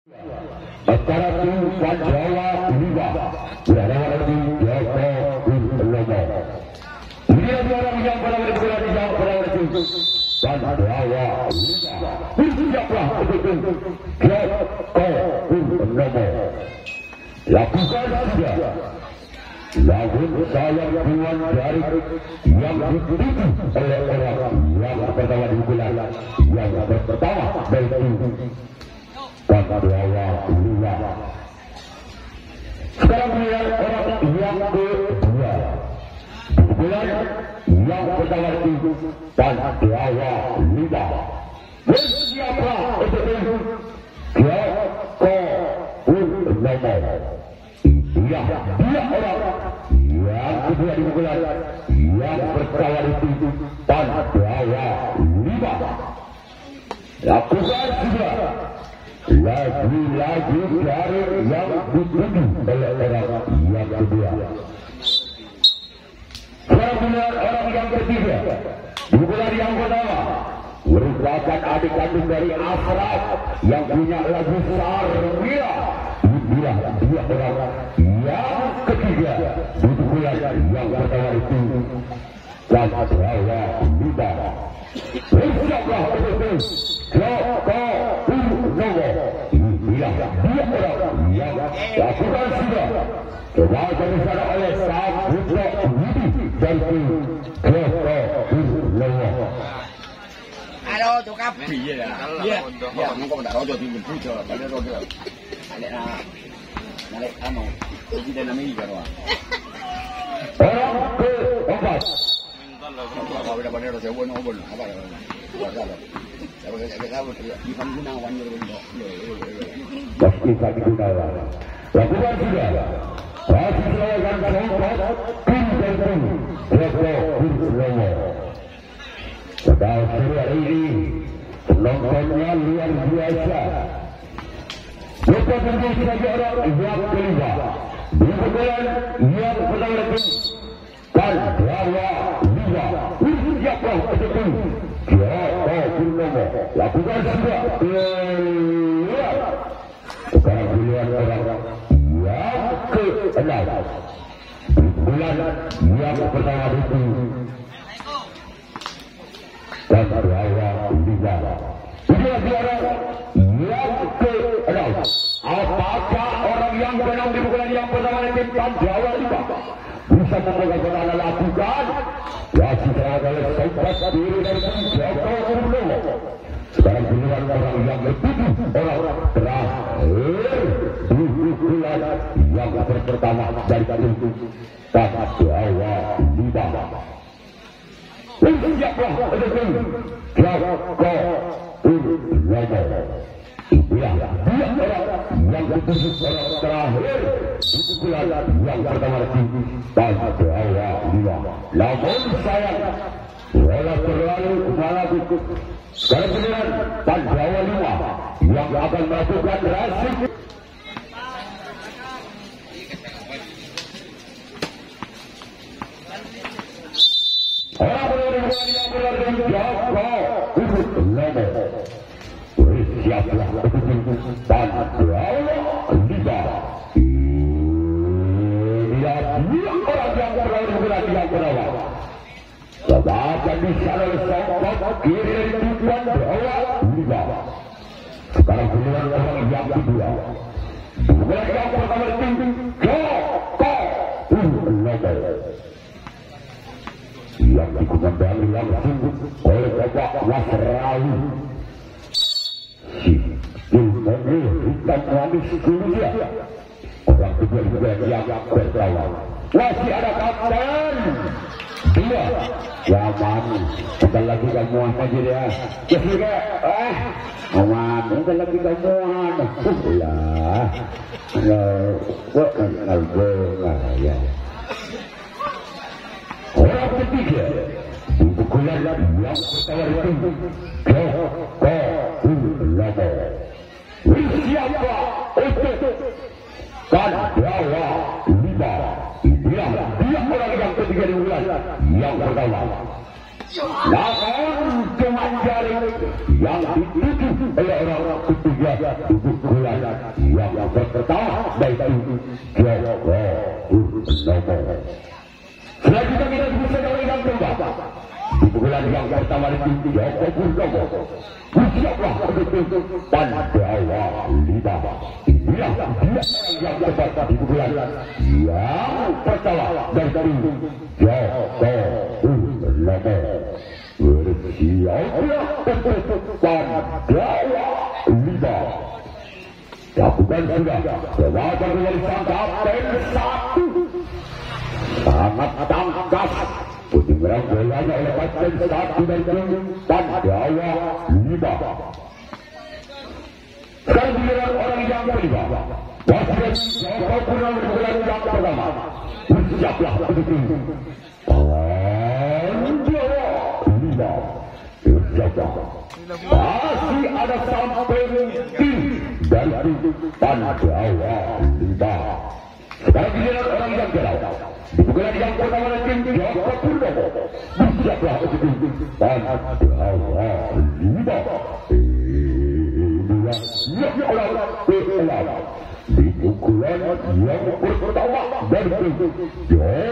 Acara Tuhan Jawa Liga berhadapan di Joko Ulomo. Ini orang yang pada bergerak di Jawa Liga dan Jawa Liga. Bersiaplah untuk Joko Ulomo. Lakukan saja. Lagun saya Tuhan dari yang dituju oleh orang yang pertama di bulan yang pertama dari dan Jawa Liga. Sekarang melihat orang yang kedua bulan yang pertama itu dan Jawa Liga. Bersiaplah untuk Joko Ulomo. Dia orang yang kedua di bulan yang pertama itu dan Jawa Liga. Lakukan juga lagi-lagi dari yang dituju oleh orang yang kedua. Sekarang melihat orang yang ketiga di bulan yang pertama merupakan adik kandung dari Ashraf yang punya lagu Sarmila. Dia orang yang ketiga di bulan yang pertama itu dan Jawa Liga. Bersiaplah untuk Joko Ulomo. Dia orang yang lakukan sudah coba bersama oleh Saputra Budi dan Joko Ulomo. Halo, tukang biye ya. Iya, ya, monggo ndak rojo di bujo, ada rojo. Nalek amo. Iki dan nami karo. Orang keempat. Mental lah, kalau udah pada rojo bueno bon, apa ya? Kalau kita tahu di Gunawan gitu. Meski Sandi Gunawan. Lakukan sudah. Masih melakukan keempat. Tim dan Joko Ulomo. Pada sore ini penontonnya luar biasa. Joko Ulomo sebagai orang yang kelima di bulan yang pertama itu dan Jawa Liga. Bersiaplah untuk Joko Ulomo. Lakukan sudah. Sekarang pilihan orang yang ke-6 bulan yang pertama itu dan Jawa Liga. Ini adalah yang ke-6. Apakah orang yang ke-6 di bulan yang pertama itu dan Jawa Liga bisa melakukan lakukan? Ya, sudah ada sempat diri dari Joko Ulomo. Sekarang pilihan orang yang ketujuh, orang terakhir di bulan yang pertama dari itu dan Jawa Liga. Bersiaplah untuk Joko Ulomo. Itulah dia orang yang ketujuh, orang terakhir di bulan yang pertama itu dan Jawa Liga. Namun sayang, bola terlalu melakukan sekarang pilihan dan Jawa Liga yang akan melakukan racing. Orang yang berada di Joko Ulomo. Bersiaplah dan Jawa Liga. Dia orang yang berada di bulan yang pertama. Sebagian di sana sokok kiri dari tujuan Jawa Liga. Sekarang pilihan orang yang kedua. Bulan yang pertama itu Joko Ulomo. Yang dikembangkan langsung oleh Bapak Wasrawi. Si Ilmoni hitam manis kuliah. Orang kedua juga yang pertama. Masih ada kapten. Dia Yaman. Bentar lagi kamu aja dia. Juga aman. Bentar lagi kamu lah. Kok ya. Orang ketiga di bulan yang pertama itu Joko Ulomo. Bersiaplah untuk dan Jawa Liga. Dia orang yang ketiga di bulan yang pertama. Namun cuma jari yang dituju oleh orang ketiga pukulan yang pertama dari Joko Purnomo. Selanjutnya kita bisa dengan kedua di pukulan yang pertama dari Joko Purnomo. Bersiaplah untuk Pandawa 5. Inilah dia yang tepat di pukulan yang pertama dari Joko Purnomo. Bersiaplah untuk Pandawa 5. Lakukan sudah sewajar dari Kapten 1. Sangat tangkas penyerang bolanya oleh Kapten 1 dari Pandawa 5. Sekarang giliran orang yang kelima. Wasir Joko Purnomo bulan yang pertama. Bersiaplah untuk Pandawa 5. Bersiaplah. Masih ada sampai dari Pandawa 5. Sekarang giliran orang yang galau. Di pukulan yang pertama dari Joko Purnomo. Bersiaplah untuk Pandawa 5. Di pukulan yang pertama dari Joko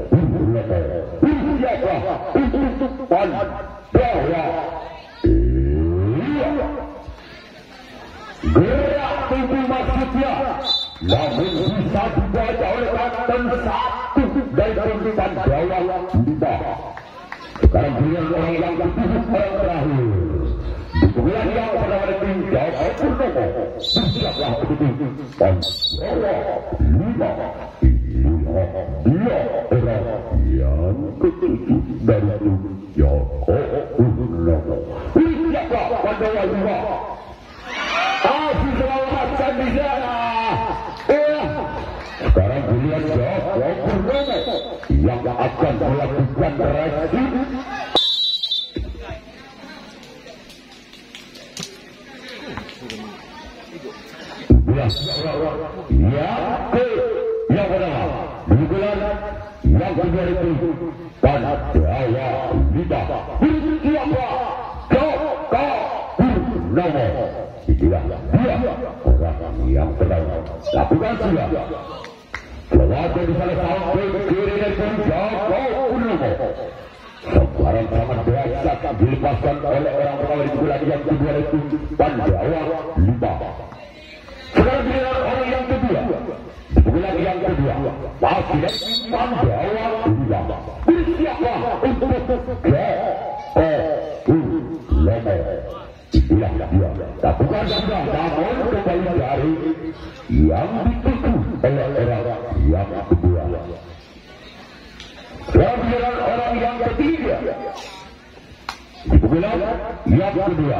Purnomo. Bersiaplah untuk Pandawa 5. Gerak tubuh maksudnya, namun bisa dibaca oleh Kapten 1 dari Pandawa 5. Sekarang giliran orang yang ketujuh orang terakhir. Di pukulan yang pertama dari Joko Purnomo. Bersiaplah untuk Pandawa 5. Dia orang yang ketujuh dari Joko Purnomo. Bersiaplah Pandawa 5. Diselamatkan di sana. Sekarang giliran Joko Purnomo yang akan melakukan reaksi. Yang pertama bulan yang kedua itu Pandawa 5. Bersiaplah Joko Purnomo. Itulah dia orang yang pertama. Lakukan sudah. Selawat di sana sampai kiri dari Joko Purnomo. Sebarang sangat biasa dilepaskan oleh orang pertama di bulan yang kedua itu Pandawa 5. Sekarang giliran orang yang kedua. Di bulan yang kedua masih dari Pandawa 5. Bersiaplah untuk Joko Purnomo. Itulah dia. Lakukan sudah, namun kembali dari yang dituju oleh orang yang kedua. Giliran orang yang ketiga. Di bulan yang kedua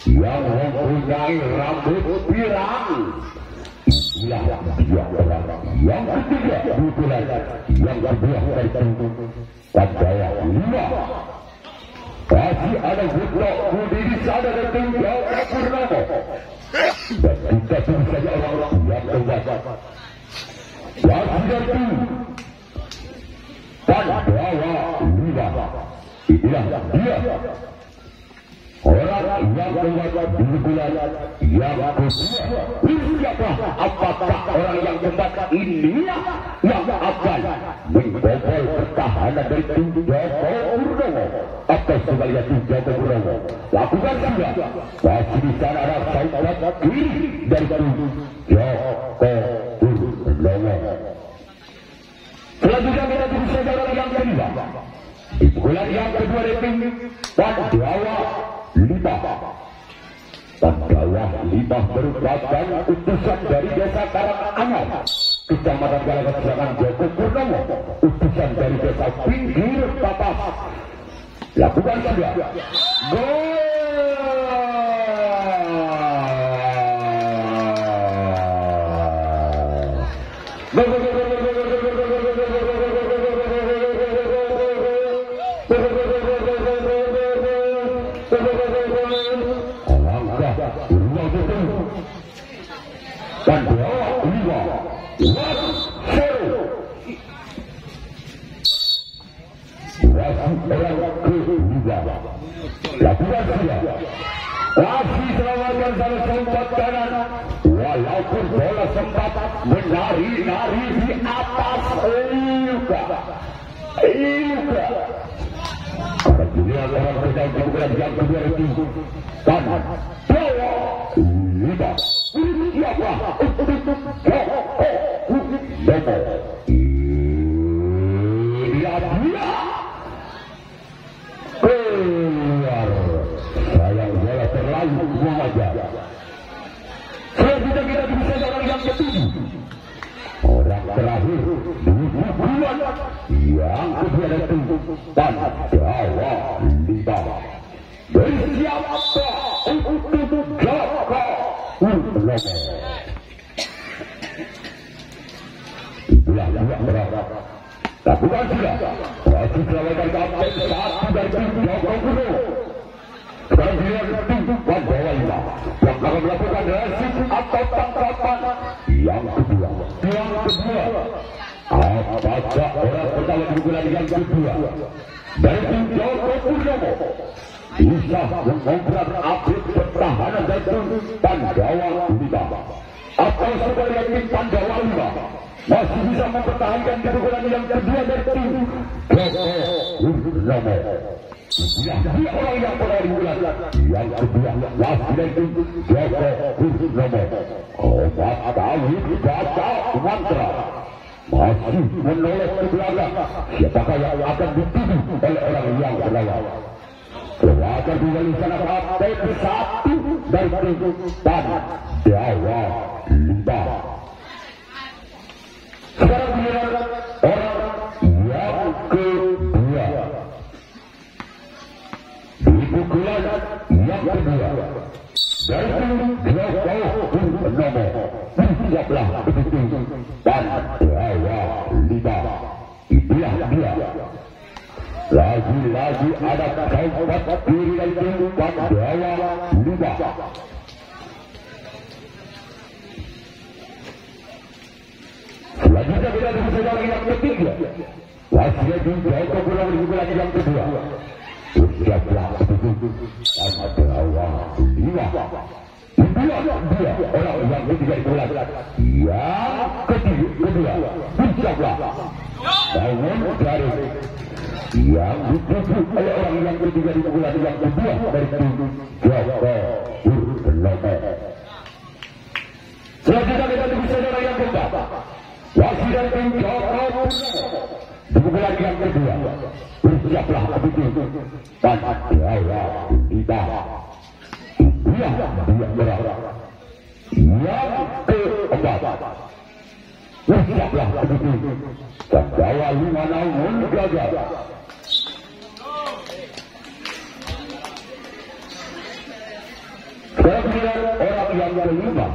yang mempunyai rambut pirang. Itulah dia orang yang ketiga. Di bulan yang kedua dari Pandawa 5. Masih ada Buto Budi di sana dan Joko Purnomo. Dan kita tunggu saja orang-orang yang terbatas. Masih ada Pandawa 5. Itulah dia orang yang terbatas di bulan yang kedua. Siaplah apakah orang yang terbatas ini yang akan membobol pertahanan dari Joko Purnomo atau sebaliknya Joko Purnomo. Lakukan sudah. Masih di sana ada sayap kiri dari Joko Purnomo. Selanjutnya kita tunggu saja orang yang kedua. Di bulan yang kedua dari Pandawa 5. Pandawa 5 merupakan utusan dari desa Karanganyar, Kecamatan Galagas Selatan Joko Purnomo. Utusan dari desa Pinggir Papas. Lakukan saja. Gol. lakukan saja. Kasih selamatkan salah sempat kanan. Walaupun bola sempat menari-nari di atas Iuka. Para giliran orang sedang dibuka yang kedua itu. Kanan, Jawa, Lima. Siapa? Dia. Keluar. Sayang bola terlalu memanjang. Selanjutnya kita bisa orang yang ketujuh. Orang terakhir di bulan yang kedua itu dan Jawa Lima. Dari siapa untuk Joko Utomo. Itulah yang berapa. Lakukan sudah. Masih selamatkan kapten satu dari tim Joko Utomo. Sekarang dia tumpukan Jawa Lima yang akan melakukan resip atau tangkapan yang kedua. Apakah orang pertama dibukulan yang kedua dari tim Joko Utomo bisa mengobrak update pertahanan dari tim Pandawa Lima, atau sebagai tim Pandawa Lima masih bisa mempertahankan kedudukan yang kedua dari tim Joko Utomo? Dia orang yang pernah dibulan yang kedua masih dari tim Joko Utomo. Obat Dawid baca mantra masih menoleh ke belakang. Siapakah yang akan dituduh oleh orang yang berlawan? Keluarga juga di sana kapten satu dari tim Pandawa Lima. Sekarang giliran orang yang kedua. Di pukulan yang kedua dari tim Joko Utomo. Siaplah tim Pandawa Lima. Itulah dia. Lagi-lagi ada kompat diri dari tim Pandawa Lima. Selanjutnya kita bisa orang yang ketiga. Wasnya juga untuk pulang di bulan yang kedua. Siaplah Pandawa Lima. Itulah dia orang yang ketiga di bulan yang kedua. Siaplah bangun dari yang dituju oleh orang yang ketiga di bulan yang kedua dari tim Joko Utomo. Selanjutnya kita bisa orang yang keempat. Wasit dari tim Joko Utomo di bulan yang kedua. Bersiaplah begitu Pandawa Lima. Dia berada yang keempat. Bersiaplah begitu Pandawa Lima namun gagal. Sekarang orang yang kelima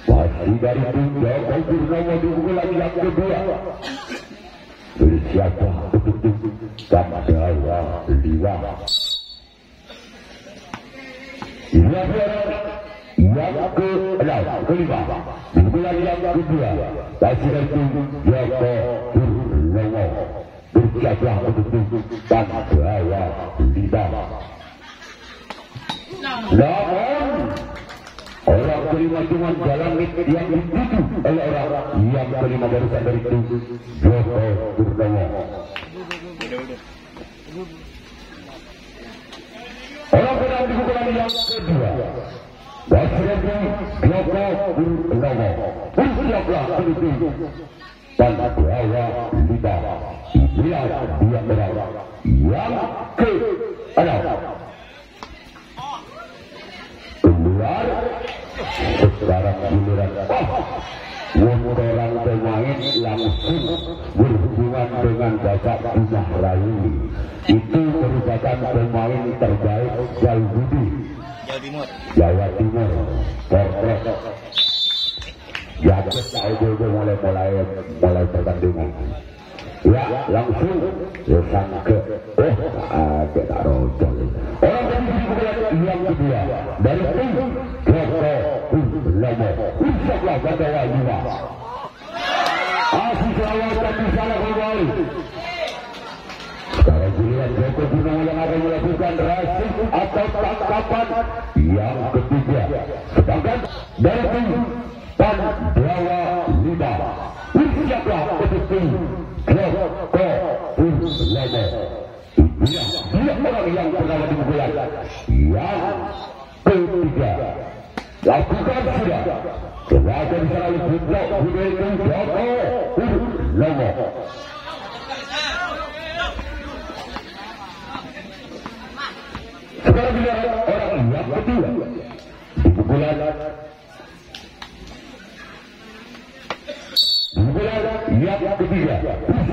masih dari tim Joko Utomo di bulan yang kedua. Bersiaplah begitu Pandawa Lima. Ini yang kelima di bulan yang kedua masih dari tim Joko Utomo. Bersiaplah begitu Pandawa Lima. Namun orang kelima cuma jalan yang dituju oleh orang yang kelima barusan dari tim Joko Utomo. Orang sedang di bulan yang kedua masih dari Joko Utomo. Bersiaplah begitu Pandawa Lima. Dia berada yang ke-6. Keluar sekarang giliran orang pemain langsung berhubungan dengan Bapak Umar Rayu. Itu merupakan pemain terbaik Jawa Timur. Portret Jaket tahu juga mulai pertandingan. Ya langsung sang ke kita rojol. Orang yang kedua dari tim Joko Utomo. Insya-Allah Pandawa Lima. Asih selawatkan di sana kembali. Sekarang giliran Joko Gunawan yang akan melakukan racing atau tangkapan yang ketiga. Sedangkan dari tim Pandawa 5 bersiaplah untuk tim Joko Gunawan. Dia orang yang pertama dibuat yang ketiga. Lakukan sudah. Kewajiban selalu buka budaya Joko Gunawan. Sekarang bila orang yang kedua di pukulan yang ketiga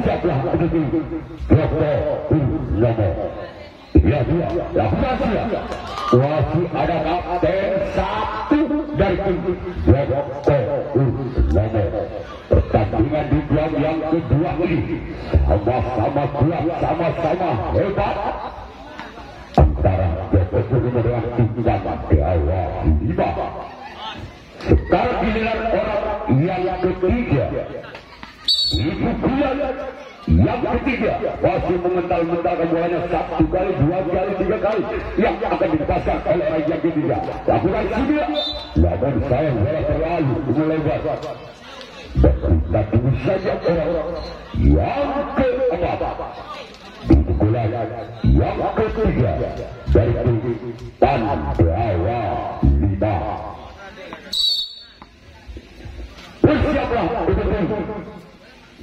siaplah untuk Joko Gunawan. Ya, lakukan sudah. Masih ada kapten satu dari tim Joko Gunawan. Pertandingan di jam yang kedua ini sama-sama kuat, sama-sama hebat antara Joko Gunawan dengan tim Pandawa 5. Sekarang giliran orang yang ketiga di pukulan yang ketiga masih mengental-mentalkan bolanya 1 kali, 2 kali, 3 kali yang akan dipasang oleh yang ketiga. Lakukan sudah. Namun sayang bola terlalu melebar. Kita tunggu saja orang yang keempat di pukulan yang ketiga dari tim Pandawa 5. Bersiaplah untuk tim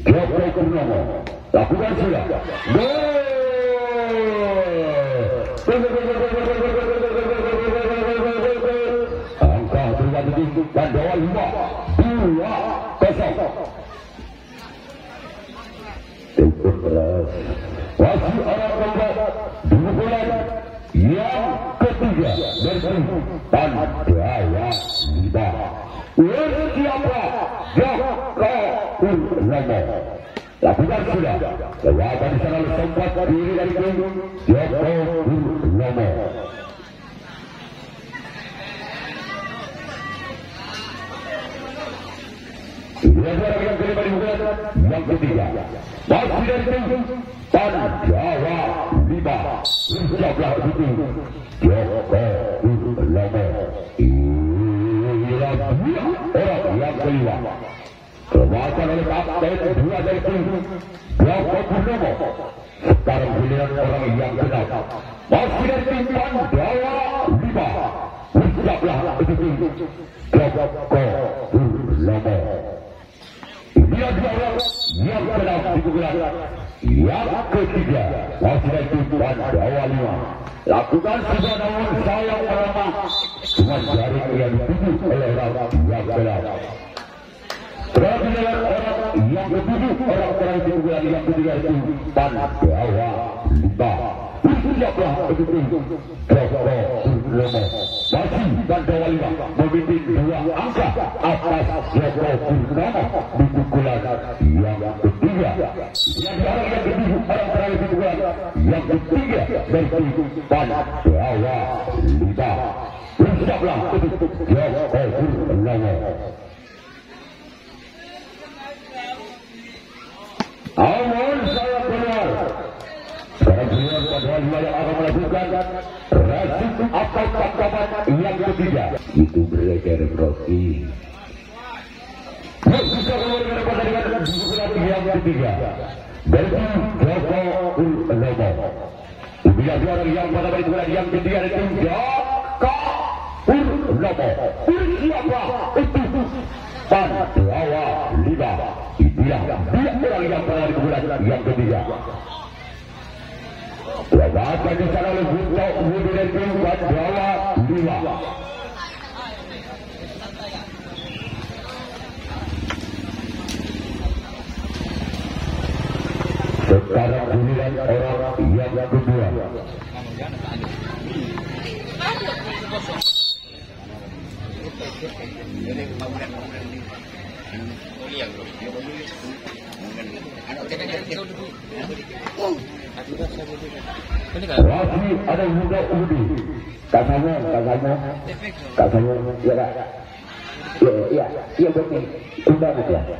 Joko Gunawan. Lakukan sudah. Angka terjadi di Pandawa 5 2-0. Masih orang keempat di pukulan yang ketiga dari tim Pandawa 5. Bersiaplah Joko Gunawan. Lakukan sudah. Kewajiban selalu sempat diri dari tim Joko Gunawan. Dua orang yang kelima di bulan yang ketiga masih dari tim Pandawa 5. Bersiaplah itu Joko Gunawan. Orang yang kelima kewajiban oleh kapten 2 dari tim Joko Gunawan. Sekarang giliran orang yang keenam masih dari tim Pandawa 5. Bersiaplah itu tim Joko Gunawan. Dia dua orang yang keenam di pukulan yang ketiga masih dari tim Pandawa 5. Lakukan sudah, namun sayang pertama cuma jaring yang dituju oleh orang yang keenam. Sekarang orang yang ketujuh orang terakhir di pukulan yang ketiga itu Pandawa 5. Bersiaplah untuk tim Joko Gunawan. Masih Pandawa 5 memimpin 2 angka atas Joko Gunawan di pukulan yang ketiga. Yang orang yang ketujuh orang terakhir di pukulan yang ketiga dari tim Pandawa 5. Bersiaplah untuk Joko Gunawan. Amun saya keluar. Sekarang beliau Pandawa 5 yang akan melakukan racing atau tangkapan yang ketiga. Itu belajar Rocky. Bisa keluar dari pertandingan di pukulan yang ketiga dari Joko Gunawan. Bila orang yang pada pukulan yang ketiga dari tim Joko Gunawan. Bersiaplah untuk Pandawa 5. Dia orang yang pernah di pukulan yang ketiga. Lakukan di sana oleh Budi dari tim Pandawa 5. Sekarang giliran orang yang kedua. Masih ada muda Udi. Katanya, iya kak. Iya betul. Undangan ya.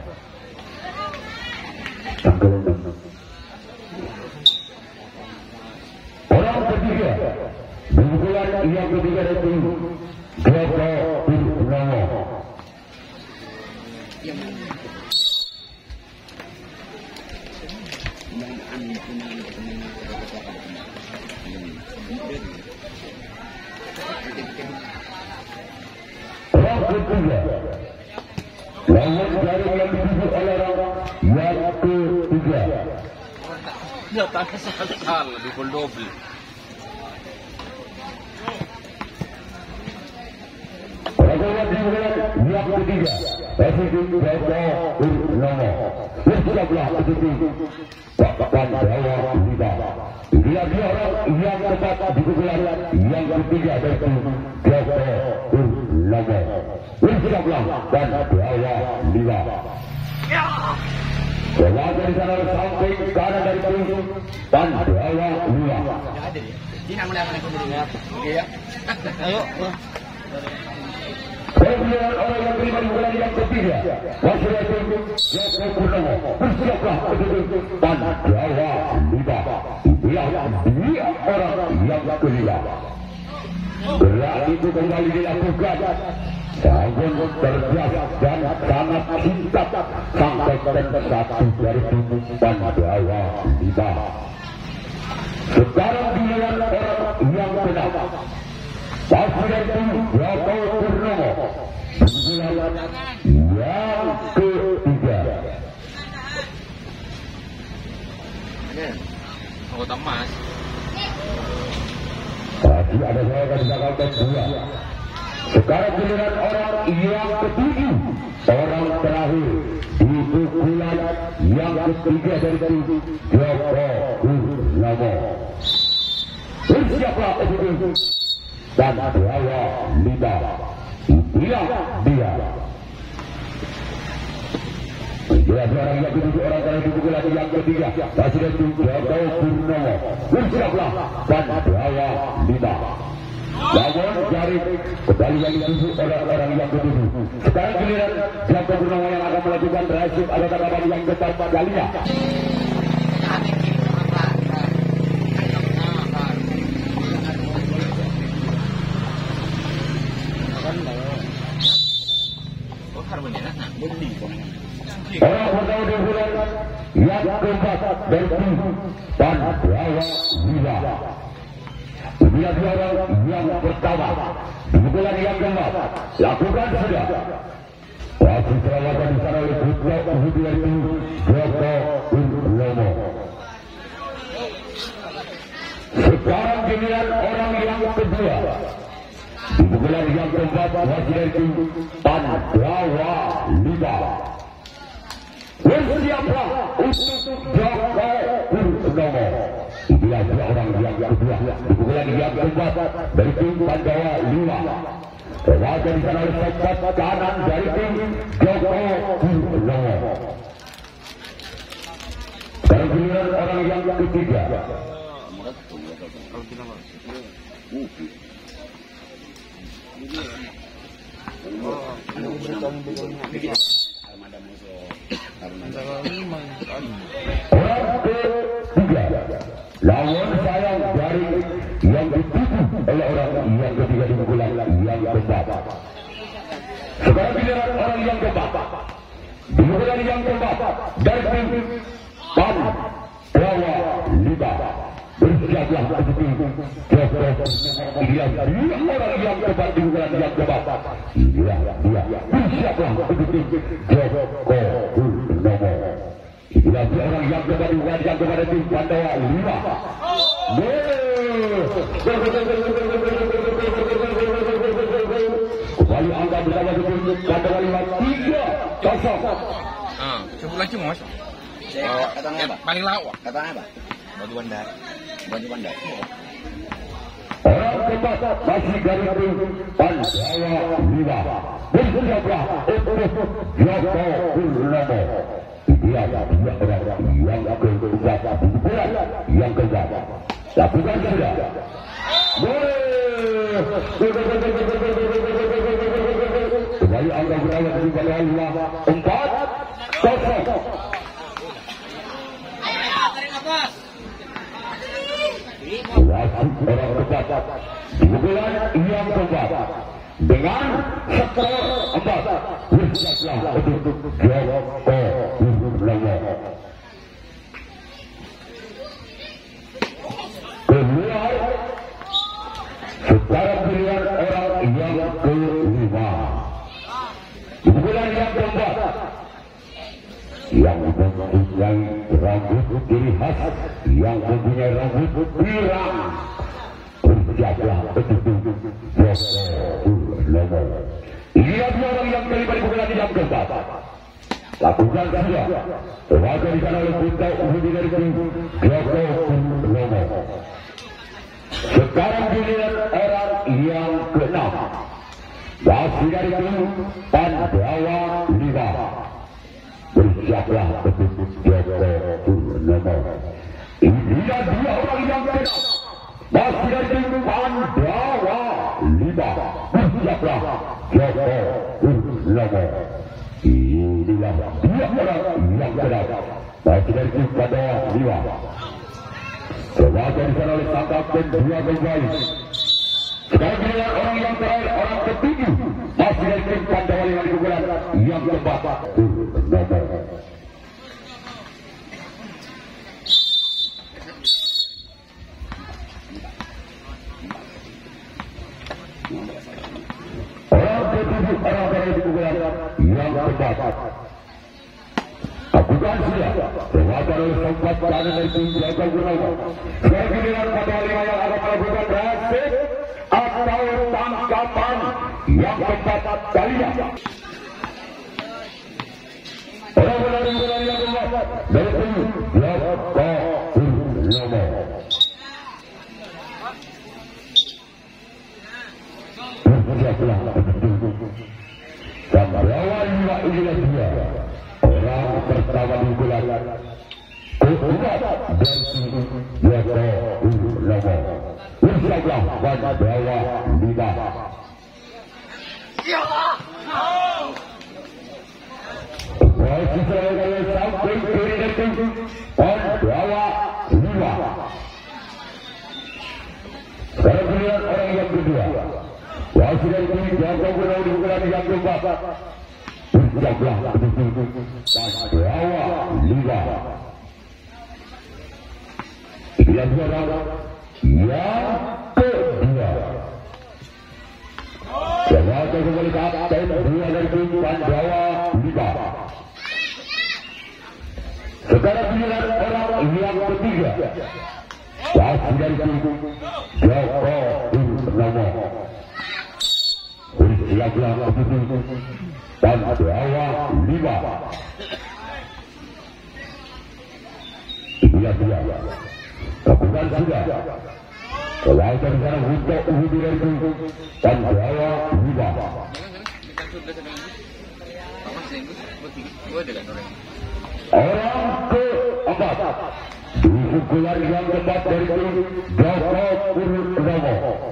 Tanggal 6. dia di bulan yang ketiga itu Joko Purnomo. Orang ketiga lawan jaring yang dituju oleh orang yang ketiga. Ya tak salah dukul double. Lawan jaring yang ketiga Presiden Joko Purnomo. Bersiaplah begitu Pandawa Lima. Dia orang yang tepat di bulan yang ketiga dari Joko Purnomo. Bersiaplah Pandawa Lima. Keluarga di sana sampai kanan dari Pandawa Lima. Ini namanya apa nih? Iya. Ayo. Kemudian orang yang terima di bulan yang ketiga Wakil itu Joko Purnomo. Bersiaplah begitu Pandawa Lima. Dia orang yang kelima. Gerak itu kembali dilakukan sangat cerdas dan sangat singkat sampai satu dari Pandawa Lima. Sekarang giliran orang yang kenal Presiden Joko Purnomo bulan yang ketiga. Anggota emas. Tadi ada saya di belakang kedua. Sekarang giliran orang yang ketujuh, orang terakhir di bulan yang ketiga dari Joko Purnomo. Bersiaplah begitu Pandawa Lima. Inilah dia. Dia orang yang ketujuh, orang terakhir di bulan yang ketiga Presiden Joko Purnomo. Bersiaplah Pandawa Lima. Lawan jaring kembali yang dituju oleh orang yang ketujuh. Sekarang giliran Joko Purnomo yang akan melakukan resip atau tanggapan yang keempat kalinya. Orang pertama di bulan yang keempat dari Pandawa Lima. Inilah dia orang yang pertama di bulan yang keempat. Lakukan sudah. Wasit perawatan di sana oleh Putra Uhudi itu Joko Purnomo. Sekarang giliran orang yang kedua di bulan yang keempat. Wasit itu Pandawa Lima. Bersiaplah untuk Joko Purnomo. Inilah dia orang yang kedua di bulan yang keempat dari tim Pandawa Lima. Terwajar di sana oleh sektor kanan dari tim Joko Purnomo. Sekarang giliran orang yang ketiga. Orang ketiga lawan saya dari yang dituju oleh orang yang ketiga di bulan yang keempat. Sekarang giliran orang yang keempat di bulan yang keempat dari tim Pandawa Lima. Bersiaplah begitu Joko. Inilah dia orang yang keempat di bulan yang keempat. Inilah dia. Bersiaplah begitu Joko Purnomo. Inilah dia orang yang keempat di bulan yang keempat di Pandawa Lima. Kembali angka bersama dengan Pandawa Lima 3-0. Sebut lagi mas. Katanya apa? Paling lawak. Katanya apa? Baju bandar. Baju bandar. Orang keempat masih dari tim Pandawa Lima. Bersiaplah untuk Joko Purnomo. Dia orang yang keempat di bulan yang keempat. Lakukan sudah. Kembali angka berawal di Pandawa Lima 4-0. Wasit masuk orang keempat di bulan yang keempat dengan skor 4 bersiaplah untuk Joko Purnomo. Keluar secara pilihan orang yang kelima di bulan yang keempat yang mempunyai rambut ciri khas, yang mempunyai rambut pirang. Bersiaplah untuk Joko Purnomo. Ia dua orang yang kelima di bulan yang keempat. Lakukan saja. Terwaga di sana oleh Punta Uhudi dari Joko Purnomo. Sekarang giliran orang yang keenam. Masih dari tim Pandawa 5. Bersiaplah untuk Joko Purnomo. Ini dua orang yang keenam. Masih dari tim Pandawa 5. Bersiaplah Joko Purnomo. Inilah dua orang yang keenam. Masih dari tim Pandawa 5. Terwaga di sana oleh tangkap dan dua pemain. Sekarang giliran orang yang terakhir, orang ketujuh. Masih dari tim Pandawa 5 di bulan yang keempat. Purnomo. Orang ketujuh, orang terakhir di bulan yang keempat. Lakukan saja. Terwaga oleh sempat kanan dari tim Joko Purnomo. Sekarang giliran Pandawa 5 yang akan melakukan resip atau tangkapan yang keempat kalinya. Orang berlari yang keempat dari tim Joko Purnomo. Bersiaplah Pandawa 5 inilah dia. Orang pertama di bulan keempat dari Joko Purnomo. Bersiaplah Pandawa 5. Posisi serangan sampai kiri dari tim Pandawa 5. Sekarang giliran orang yang kedua. Wasit dari tim Joko Purnomo di bulan yang keempat. Bersiaplah untuk Pandawa 5. Inilah dua orang yang kedua. Terwaga kembali kapten dua dari tim Pandawa 5. Sekarang giliran orang yang ketiga. Wasit dari tim Joko Purnomo. Bersiaplah untuk Pandawa 5. Inilah dia. Lakukan sudah. Kalau dari sana untuk Uhudi dari Pandawa 5. Orang keempat di pukulan yang keempat dari tim Joko Purnomo.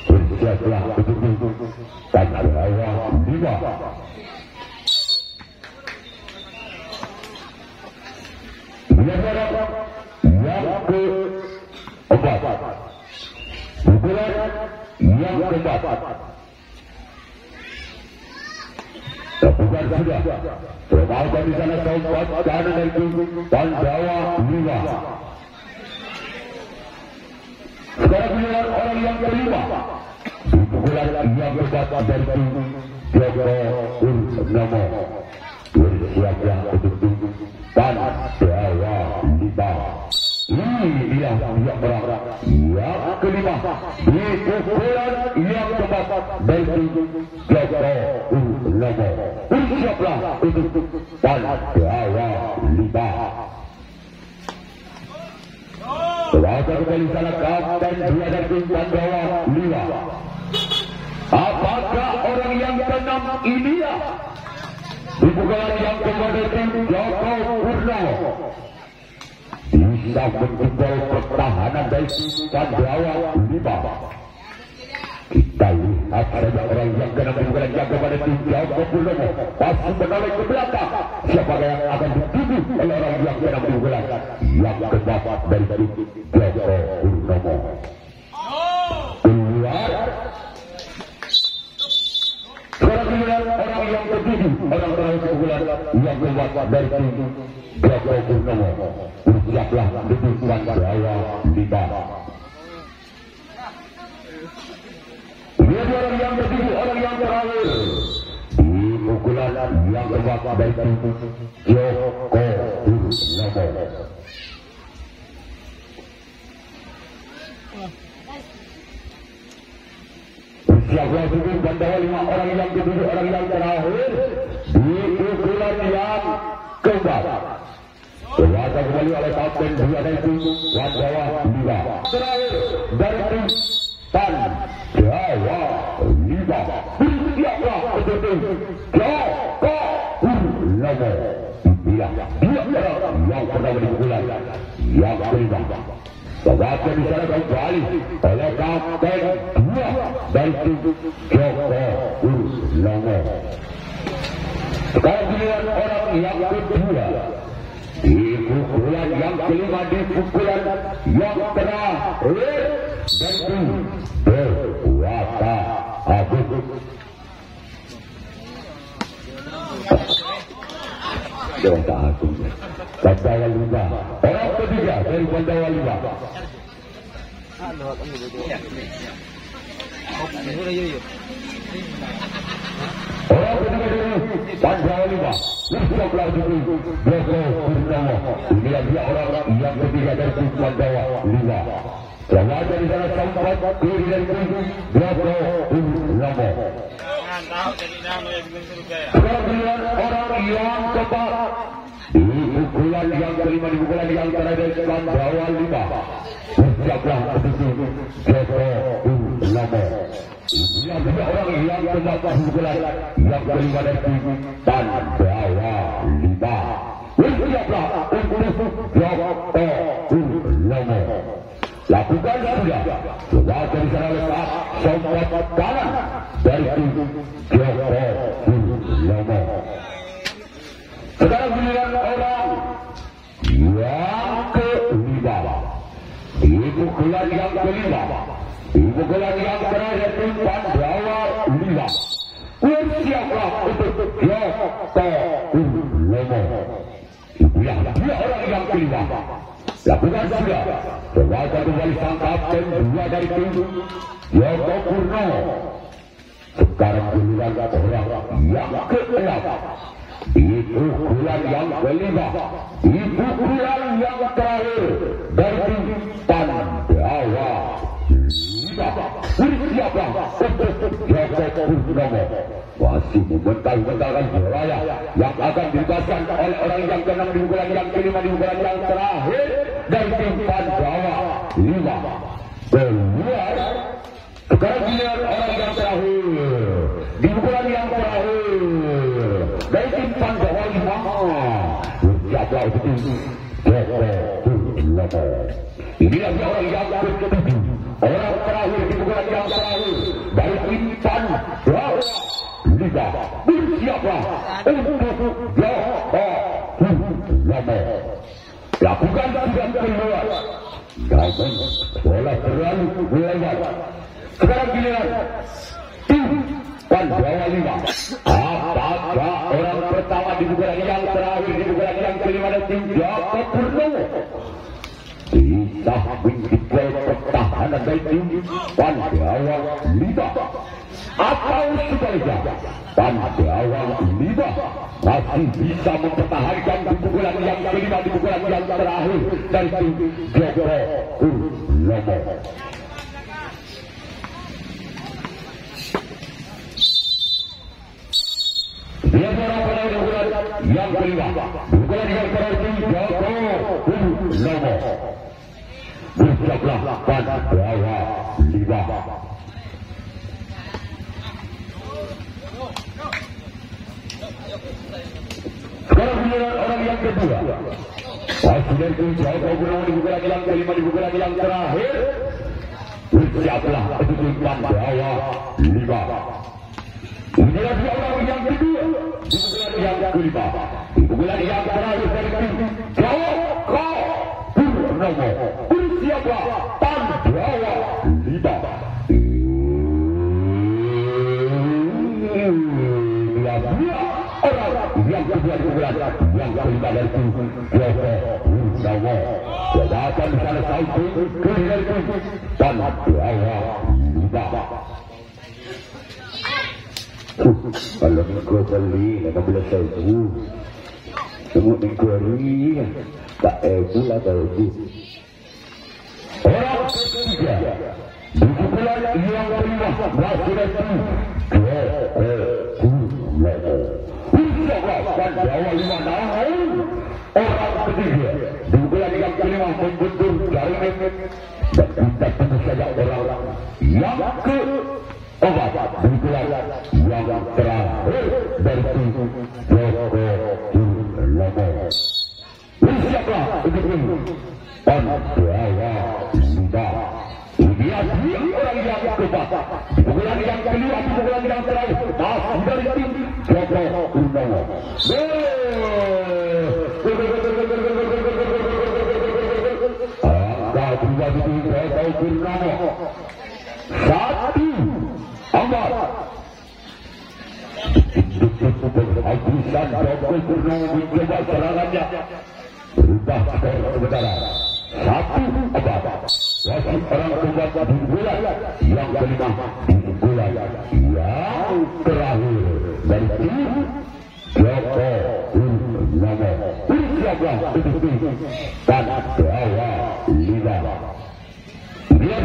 Bersiaplah untuk Pandawa 5. Yang keempat pukulan yang keempat. Lakukan sudah. Terbawa di sana keempat kanan dari tim Pandawa 5. Sekarang giliran orang yang kelima. Pukulan yang keempat dari tim Joko Purnomo. Bersiaplah untuk tim Pandawa 5. Inilah yang orang yang kelima di pukulan yang keempat dari tim Joko Purnomo. Bersiaplah untuk Pandawa 5. Terwaga kembali sana kapten dua dari tim Pandawa 5. Apakah orang yang keenam ini ya? Di pukulan yang keempat dari tim Joko Purnomo. Bisa menjebol pertahanan dari tim Pandawa 5. Kita lihat ada orang yang kena pukulan yang kepada tim Joko Purnomo. Pasti menoleh ke belakang. Siapa yang akan dituduh oleh orang yang kena pukulan yang keempat dari tim Joko Purnomo. yang kuat dari Joko Purnomo. Siaplah dudukan Jawa 5. Dia orang yang kedua, orang yang terakhir. Di pukulan yang kuat dari Joko Purnomo. Siaplah dudukan Jawa 5, orang yang kedua, orang yang terakhir. Di pukulan yang keempat. Terwata kembali oleh Kapten 2 dari Wan Jawa 5. Terakhir dari tim Pan Jawa 5. Siaplah betul Joko Purnomo. Dia orang yang pertama di bulan yang kelima. Terwata di sana kembali oleh Kapten 2 dari tim Joko Purnomo. Sekarang giliran orang yang kedua. Di pukulan yang kelima, di pukulan yang terakhir dan berkuasa agung. Berkuasa agung. Pandawa 5. Orang ketiga dari Pandawa 5. Orang ketiga dari Pandawa 5. Siaplah dulu Joko Purnomo. Inilah dia orang yang ketiga dari Pandawa 5. Selamat dari sana sampai kiri dari Joko Purnomo. Sekarang giliran orang yang keempat. Di pukulan yang kelima, di pukulan yang terakhir Pandawa 5. Siaplah dulu Joko Purnomo. Inilah dia orang yang keempat di pukulan yang kelima dari Pandawa 5. Siaplah untuk Joko Purnomo. Lakukan sudah. Sudah dari sana lepas sompat kanan dari Joko Purnomo. Sekarang giliran orang yang kelima. Di pukulan yang kelima, di pukulan yang terakhir tim Pandawa 5. Siaplah untuk Joko Purnomo. Itulah dia orang yang kelima. Lakukan sudah. Terwajah kembali sang Kapten 2 dari tim Joko Purnomo. Sekarang giliran orang yang ke-6. Di pukulan yang kelima, di pukulan yang terakhir dari tim Pandawa 5. Siaplah untuk Joko Purnomo. Masih membentang-bentangkan bola yang akan dibebaskan oleh orang yang ke-6 di pukulan yang kelima, di pukulan yang terakhir dari tim Pandawa 5. Keluar. Sekarang giliran orang yang terakhir di pukulan yang terakhir dari tim Pandawa 5. Siaplah untuk Joko Purnomo. Inilah dia orang yang ke-7. Orang terakhir di pukulan yang terakhir dari tim Pandawa 5. Bersiaplah untuk Joko Purnomo. Lakukan sudah keluar. Namun bola terlalu lewat. Sekarang giliran tim Pandawa 5. Apakah orang pertama di pukulan yang terakhir, di pukulan yang kelima dari tim Joko Purnomo bisa mengikuti pertahanan dari tim Pandawa 5, atau sebaliknya Pandawa 5 masih bisa mempertahankan di pukulan yang kelima, di pukulan yang terakhir dari tim Joko Purnomo. Dia orang pada pukulan yang kelima, pukulan yang terakhir tim Joko Purnomo. Bersiaplah Pandawa 5. Sekarang giliran orang yang kedua. Masih dari tim Joko Purnomo di pukulan yang kelima, di pukulan yang terakhir. Bersiaplah untuk Pandawa 5. Inilah dia orang yang kedua di pukulan yang kelima, di pukulan yang terakhir dari tim Joko Purnomo. Bersiaplah Pandawa 5. Inilah dia orang yang kedua dipukulan yang kelima dari tim Joko Purnomo. Kedatangan di sana satu dari tim Pandawa Lima. Kalau minggu beli 15.000 semua minggu ini tak pula tahu orang ketiga dipukulan yang kelima berhasil Pandawa Lima namun orang ketiga dipukulan yang kelima membentur jaringan dan kita tunggu saja orang yang keempat dipukulan yang terakhir dari tim Joko Purnomo. Siaplah untuk tim Pandawa Lima. Dia orang yang keempat dipukulan yang kelima dipukulan yang terakhir masih dari tim Joko Purnomo. Angka dua di tim Joko Purnomo 1-4. Agusan Joko Purnomo mencoba serangannya berubah skor sementara 1-4. Wasit orang keempat dipukulan yang kelima dipukulan yang terakhir dari tim Joko Purnomo. Siaplah untuk tim Pandawa Lima. Dia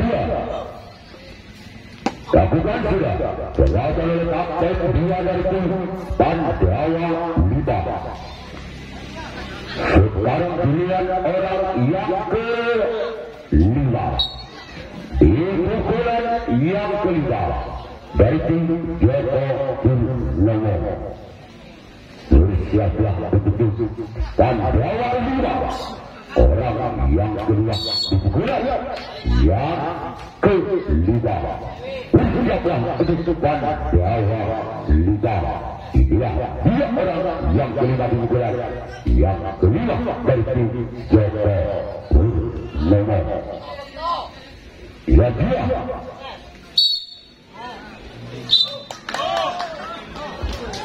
lakukan sudah berasal oleh kapten dua dari tim Pandawa Lima. Sekarang giliran orang yang kelima dipukulan yang kelima dari tim Joko Purnomo. Bersiaplah untuk tim Pandawa Lima. Orang yang kedua dipukulan yang kelima. Bersiaplah untuk Pandawa Lima. Inilah dia orang yang kelima dipukulan yang kelima dari tim Joko Purnomo. Ya dia.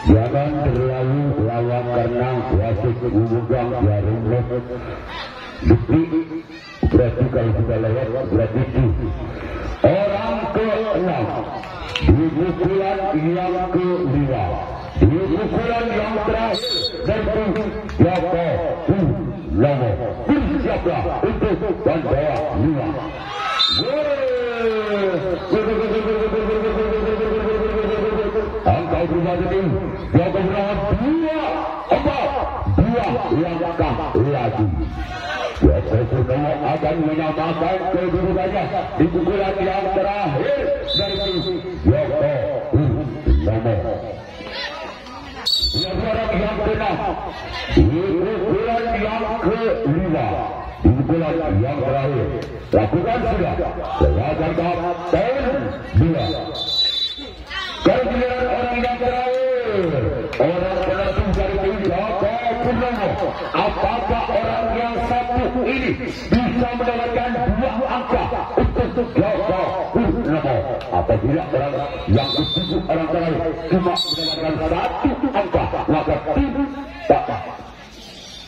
Jangan terlalu lawan karena wasit memegang jarum detik. Berarti kalau sudah lewat berarti itu. Orang ke-6 dipukulan yang kelima. Dipukulan yang terakhir dari tim Joko Purnomo. Bersiaplah untuk Pandawa Lima. Angka berubah tim Joko Purnomo 2-4. 2 langkah lagi. Joko Purnomo akan menyamakan kedudukannya di pukulan yang terakhir dari tim Joko Purnomo. Orang yang ke-6 dipukulan yang kelima. Dipukulan yang terakhir lakukan sudah belajar kapten dua. Giliran orang yang terakhir orang penentu dari tim Joko Purnomo. Apakah orang yang satu ini bisa mendapatkan 2 angka untuk Joko Purnomo? Apabila orang yang ketujuh orang terakhir cuma mendapatkan 1 angka, maka tim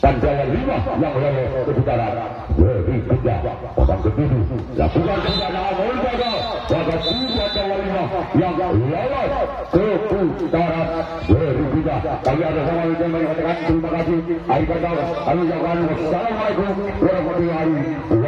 Pandawa Lima yang lolos ke putaran berikutnya. Orang ketujuh lakukan sudah namun gagal. Maka tim Pandawa Lima yang lolos ke putaran berikutnya. Kami ada sama yang mengatakan terima kasih. Akhir kata kami ucapkan wassalamualaikum warahmatullahi wabarakatuh.